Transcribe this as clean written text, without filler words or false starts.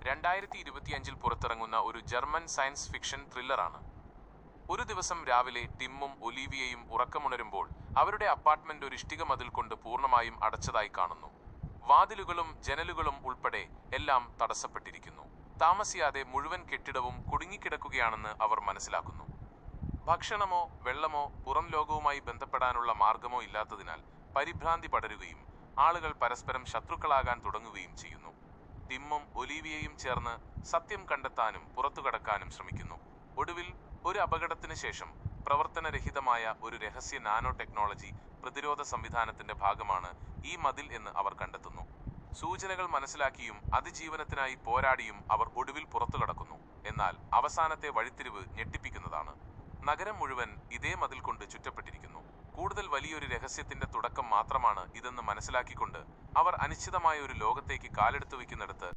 2025 പുറത്തിറങ്ങുന്ന ഒരു German science fiction ത്രില്ലറാണ്. ഒരു ദിവസം രാവിലെ ടിമ്മും ഒലീവിയയും ഉറക്കമുണരുമ്പോൾ അവരുടെ അപ്പാർട്ട്മെന്റ് ഒരു ഇഷ്ടിക മതിൽ കൊണ്ട് പൂർണ്ണമായും അടച്ചതായി കാണുന്നു. വാതിലുകളും ജനലുകളും ഉൾപ്പെടെ എല്ലാം തടസ്സപ്പെട്ടിരിക്കുന്നു. താമസിയാതെ മുഴുവൻ കെട്ടിടവും കുടുങ്ങിക്കിടക്കുകയാണെന്ന് അവർ മനസ്സിലാക്കുന്നു. ഭക്ഷണമോ വെള്ളമോ പുറം ലോകവുമായി ബന്ധപ്പെടാനുള്ള മാർഗമോ ഇല്ലാത്തതിനാൽ പരിഭ്രാന്തി പടരുകയും ആളുകൾ പരസ്പരം ശത്രുക്കളാകാൻ തുടങ്ങുകയും ചെയ്യുന്നു. ടിമ്മും ഒലീവിയയും ചേർന്ന് സത്യം കണ്ടെത്താനും പുറത്തുകടക്കാനും ശ്രമിക്കുന്നു. ഒടുവിൽ ഒരു അപകടത്തിന് ശേഷം പ്രവർത്തനരഹിതമായ ഒരു രഹസ്യ നാനോ ടെക്നോളജി പ്രതിരോധ സംവിധാനത്തിന്റെ ഭാഗമാണ് ഈ മതിൽ എന്ന് അവർ കണ്ടെത്തുന്നു. സൂചനകൾ മനസ്സിലാക്കിയും അതിജീവനത്തിനായി പോരാടിയും അവർ ഒടുവിൽ പുറത്തുകടക്കുന്നു. എന്നാൽ അവസാനത്തെ വഴിത്തിരിവ് ഞെട്ടിപ്പിക്കുന്നതാണ്. നഗരം മുഴുവൻ ഇതേ മതിൽ കൊണ്ട് ചുറ്റപ്പെട്ടിരിക്കുന്നു. കൂടുതൽ വലിയൊരു രഹസ്യത്തിന്റെ തുടക്കം മാത്രമാണ് ഇതെന്ന് മനസ്സിലാക്കിക്കൊണ്ട് അവർ അനിശ്ചിതമായ ഒരു ലോകത്തേക്ക് കാലെടുത്തു വയ്ക്കുന്നിടത്ത്